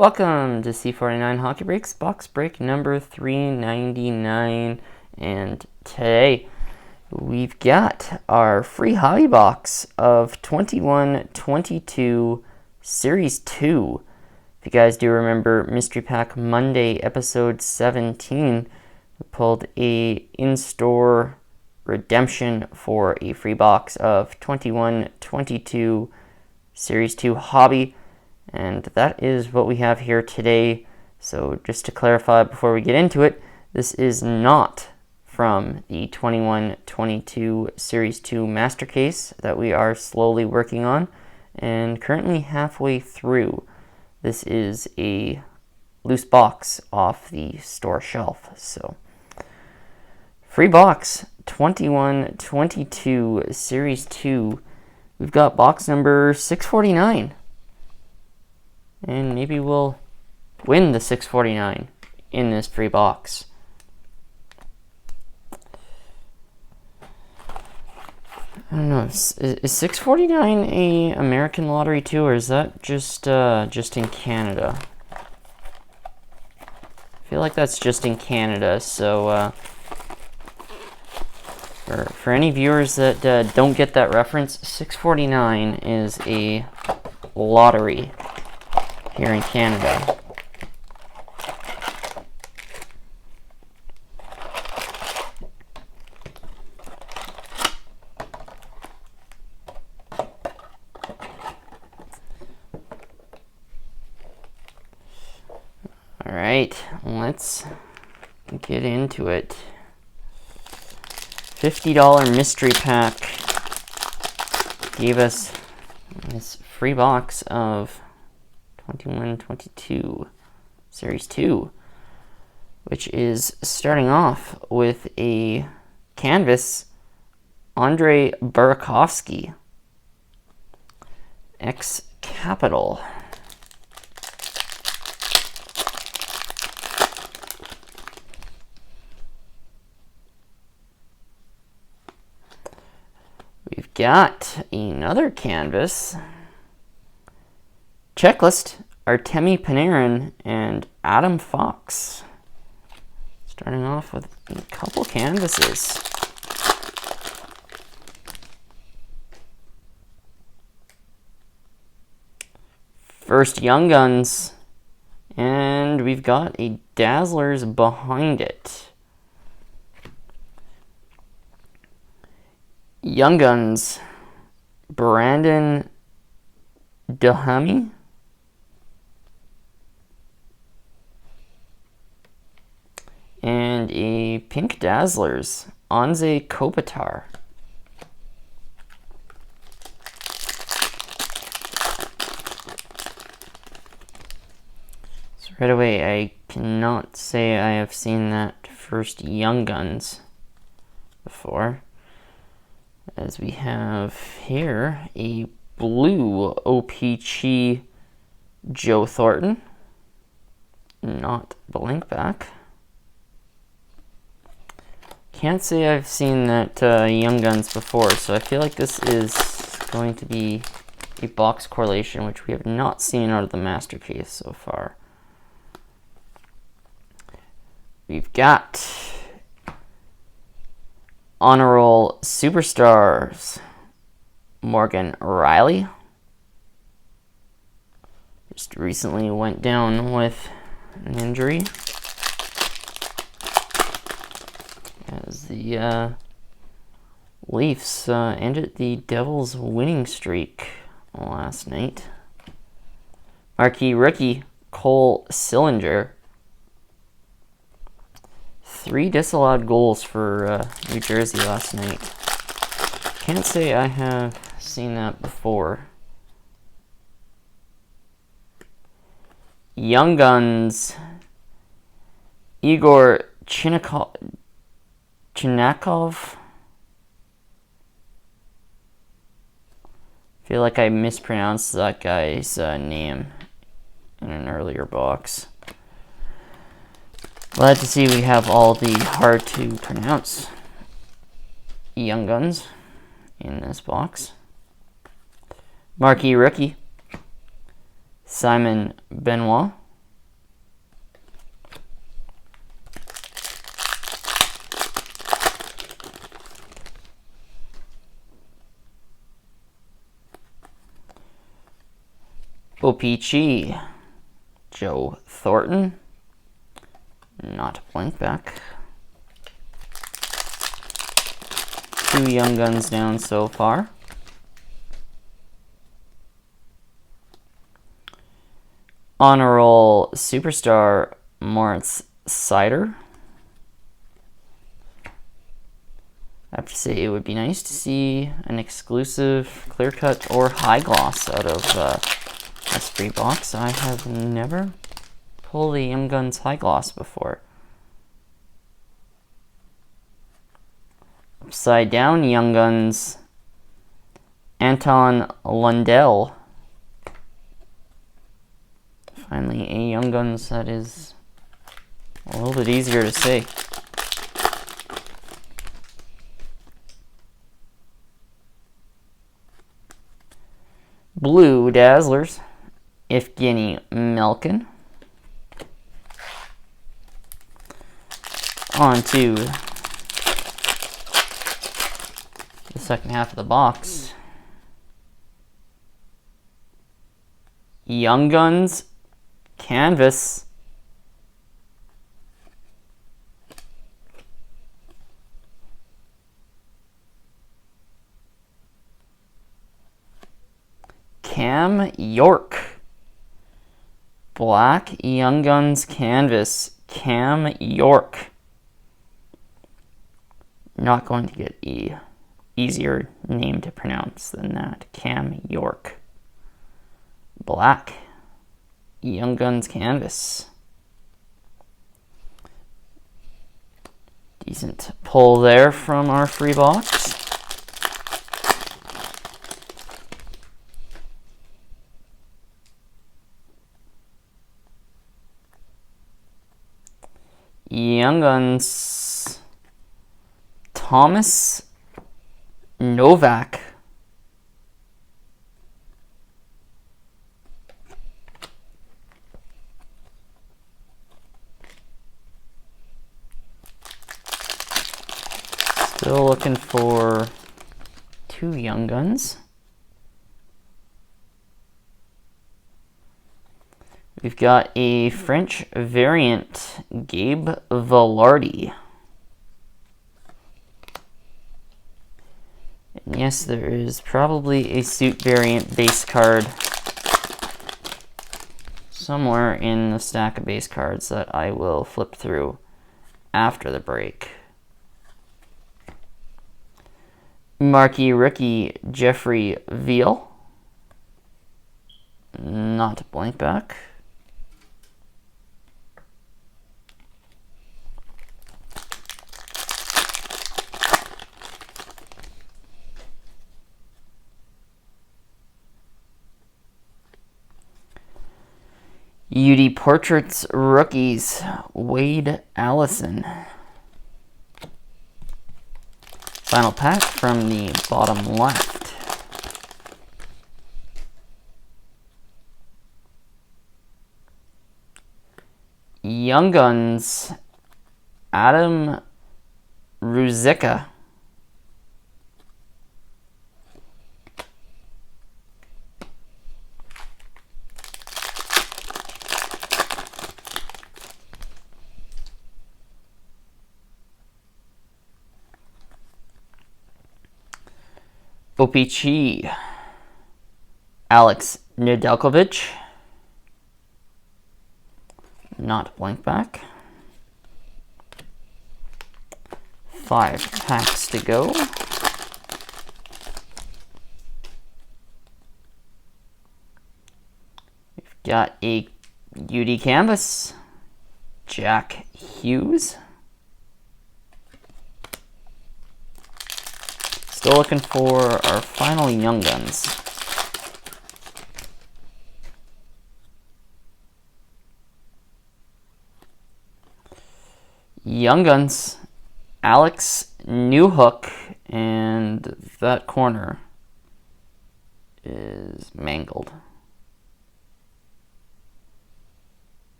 Welcome to c49HockeyBreaks box break number 399, and today we've got our free hobby box of 21-22 Series 2. If you guys do remember Mystery Pack Monday episode 17, we pulled a in-store redemption for a free box of 21-22 Series 2 hobby. And that is what we have here today. So just to clarify before we get into it, this is not from the 21-22 Series 2 Master Case that we are slowly working on and currently halfway through. This is a loose box off the store shelf. So free box 21-22 Series 2. We've got box number 649. And maybe we'll win the 649 in this free box. I don't know. Is 649 a American lottery too, or is that just in Canada? I feel like that's just in Canada. So for any viewers that don't get that reference, 649 is a lottery here in Canada. All right, let's get into it. $50 mystery pack gave us this free box of 21-22 Series 2, which is starting off with a canvas Andre Burakovsky X Capital. We've got another canvas checklist, Artemi Panarin and Adam Fox. Starting off with a couple canvases. First Young Guns, and we've got a Dazzlers behind it. Young Guns, Brandon Duhamel. And a pink Dazzlers, Anze Kopitar. So right away, I cannot say I have seen that first Young Guns before, as we have here a blue OPC Joe Thornton, not Blinkback. Can't say I've seen that Young Guns before, so I feel like this is going to be a box correlation, which we have not seen out of the Master Case so far. We've got Honor Roll Superstars, Morgan Riley. Just recently went down with an injury, as the Leafs ended the Devils' winning streak last night. Marquee rookie Cole Sillinger. 3 disallowed goals for New Jersey last night. Can't say I have seen that before. Young Guns, Igor Chinakov. I feel like I mispronounced that guy's name in an earlier box. Glad to see we have all the hard to pronounce Young Guns in this box. Marquee rookie Simon Benoit. OPG, Joe Thornton. Not blank back. 2 Young Guns down so far. Honor Roll Superstar Moritz Seider. I have to say it would be nice to see an exclusive clear cut or high gloss out of this free box. I have never pulled a Young Guns high gloss before. Upside down Young Guns, Anton Lundell. Finally a Young Guns that is a little bit easier to see. Blue Dazzlers, Evgeny Malkin. On to the second half of the box. Young Guns Canvas. Cam York. Black Young Guns Canvas, Cam York. Not going to get a easier name to pronounce than that. Cam York. Black Young Guns Canvas. Decent pull there from our free box. Young Guns Thomas Novak. Still looking for 2 Young Guns. We've got a French variant, Gabe Velarde. And yes, there is probably a suit variant base card somewhere in the stack of base cards that I will flip through after the break. Marquee rookie, Jeffrey Veal. Not blank back. UD Portraits rookies, Wade Allison. Final pack from the bottom left. Young Guns, Adam Ruzicka. OPG, Alex Nedeljkovic. Not blank back. 5 packs to go. We've got a UD Canvas, Jack Hughes. Still looking for our final Young Guns. Young Guns, Alex Newhook, and that corner is mangled.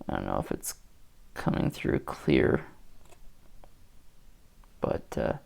I don't know if it's coming through clear, but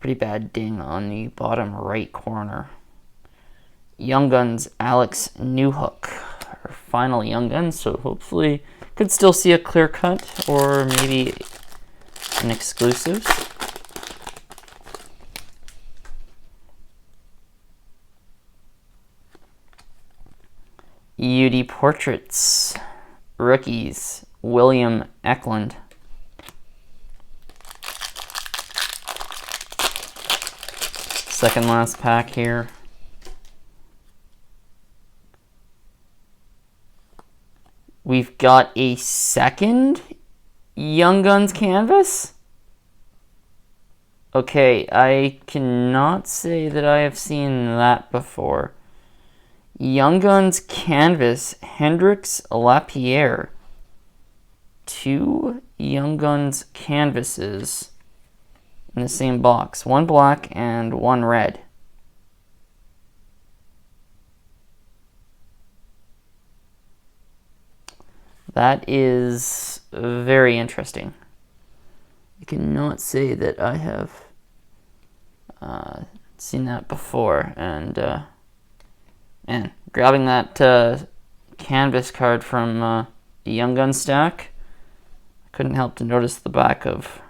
Pretty bad ding on the bottom right corner. Young Guns Alex Newhook. Our final Young Guns, so hopefully could still see a clear cut or maybe an exclusive. UD Portraits. Rookies. William Eklund. Second last pack here. We've got a second Young Guns canvas. Okay, I cannot say that I have seen that before. Young Guns canvas, Hendrix Lapierre. 2 Young Guns canvases in the same box. 1 black and 1 red. That is very interesting. I cannot say that I have seen that before. And grabbing that canvas card from the Young Gun stack, I couldn't help to notice the back of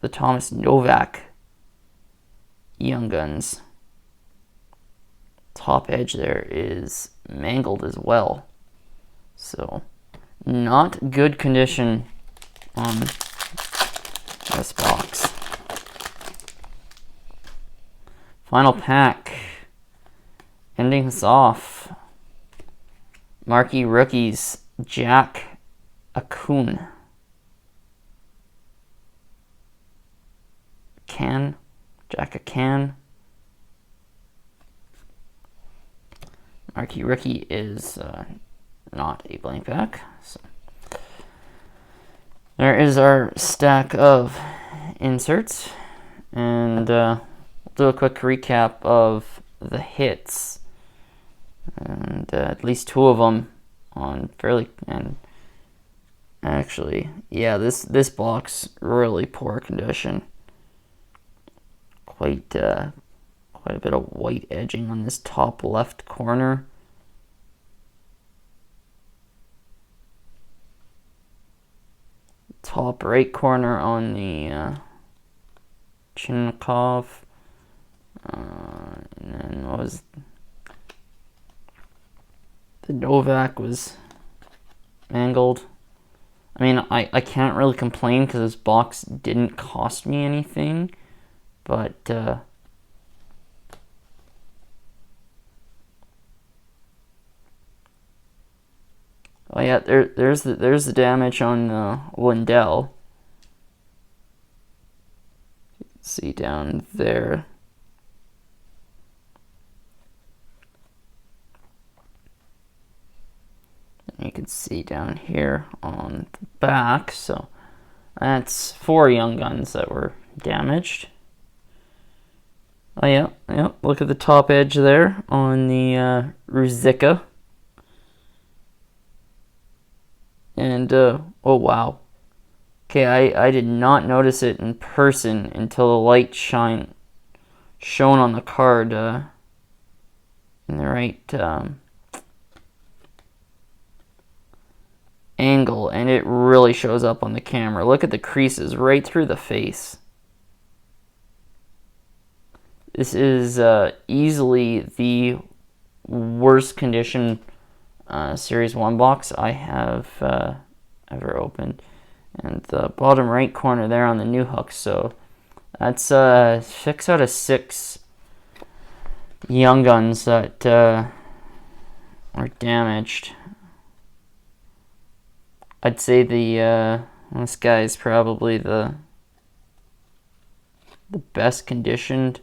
the Thomas Novak Young Guns. Top edge there is mangled as well. So, not good condition on this box. Final pack. Ending us off. Marquee Rookies, Jack Akun. Jack Akan. Marquee Rookie is not a blank pack. So there is our stack of inserts, and we'll do a quick recap of the hits, and at least 2 of them on fairly, and actually, yeah, this box really poor condition. Quite a bit of white edging on this top left corner. Top right corner on the Chinnikov. And then what was the Novak was mangled. I mean, I can't really complain because this box didn't cost me anything, but oh yeah, there's the damage on Lindell. You can see down there. And you can see down here on the back. So that's 4 Young Guns that were damaged. Oh yeah, look at the top edge there on the Ruzicka. And, oh wow. Okay, I did not notice it in person until the light shone on the card in the right angle, and it really shows up on the camera. Look at the creases right through the face. This is easily the worst condition Series 1 box I have ever opened. And the bottom right corner there on the Newhook. So that's 6 out of 6 Young Guns that are damaged. I'd say this guy is probably the best conditioned.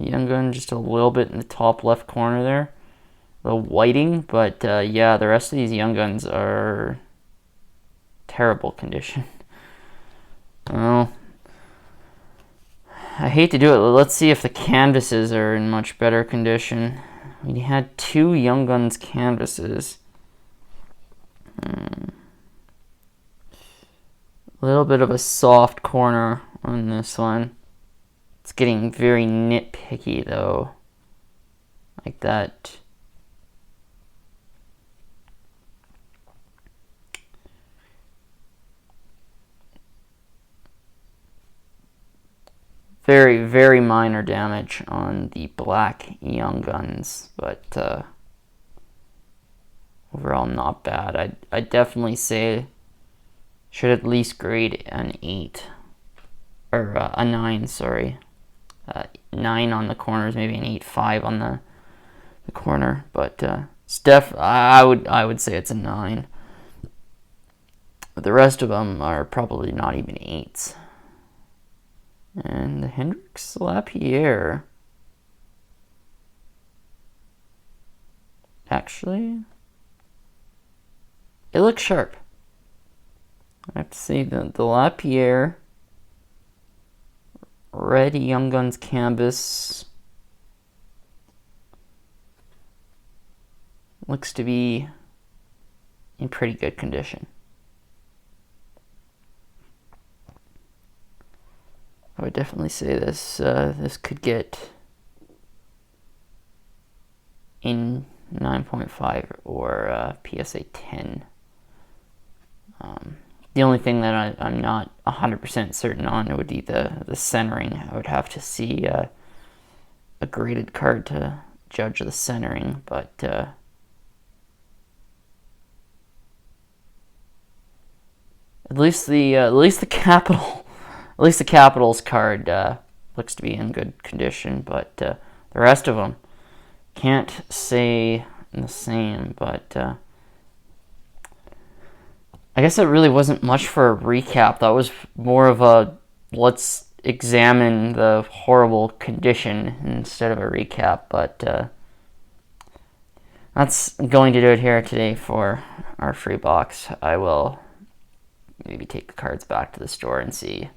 Young Gun just a little bit in the top left corner there. The whiting, but yeah, the rest of these Young Guns are terrible condition. Well, I hate to do it. Let's see if the canvases are in much better condition. We had 2 Young Guns canvases. A little bit of a soft corner on this one. It's getting very nitpicky though. Like that. Very, very minor damage on the black Young Guns, but overall not bad. I'd definitely say should at least grade an 8. Or a 9, sorry. 9 on the corners, maybe an 8.5 on the corner, but I would say it's a 9. The rest of them are probably not even 8s. And the Hendrix Lapierre. Actually, it looks sharp. I have to say the Lapierre red Young Guns canvas looks to be in pretty good condition. I would definitely say this could get in 9.5 or PSA 10. The only thing that I'm not 100% certain on would be the centering. I would have to see a graded card to judge the centering, but at least the Capitals card looks to be in good condition, but the rest of them can't say the same. But I guess it really wasn't much for a recap. That was more of a let's examine the horrible condition instead of a recap. But that's going to do it here today for our free box. I will maybe take the cards back to the store and see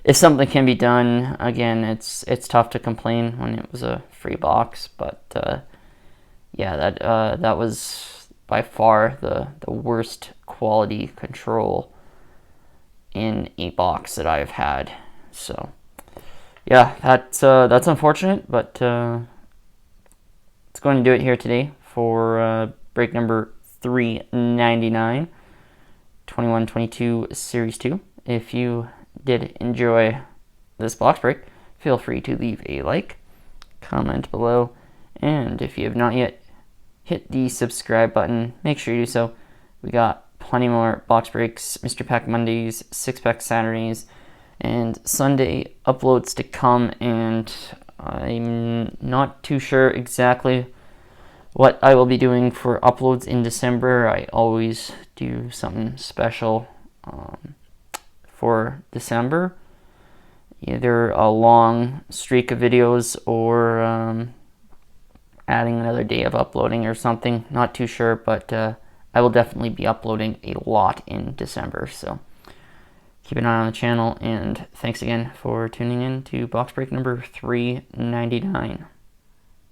if something can be done. Again, it's tough to complain when it was a free box, but yeah, that was by far the worst quality control in a box that I've had. So yeah, that's unfortunate, but it's going to do it here today for break number 399, 21-22 Series 2. If you did enjoy this box break, feel free to leave a like, comment below, and if you have not yet hit the subscribe button, make sure you do so. We got plenty more box breaks, Mr. Pack Mondays, 6-pack Saturdays, and Sunday uploads to come, and I'm not too sure exactly what I will be doing for uploads in December. I always do something special for December, either a long streak of videos or adding another day of uploading or something. Not too sure, but I will definitely be uploading a lot in December, so keep an eye on the channel, and thanks again for tuning in to box break number 399.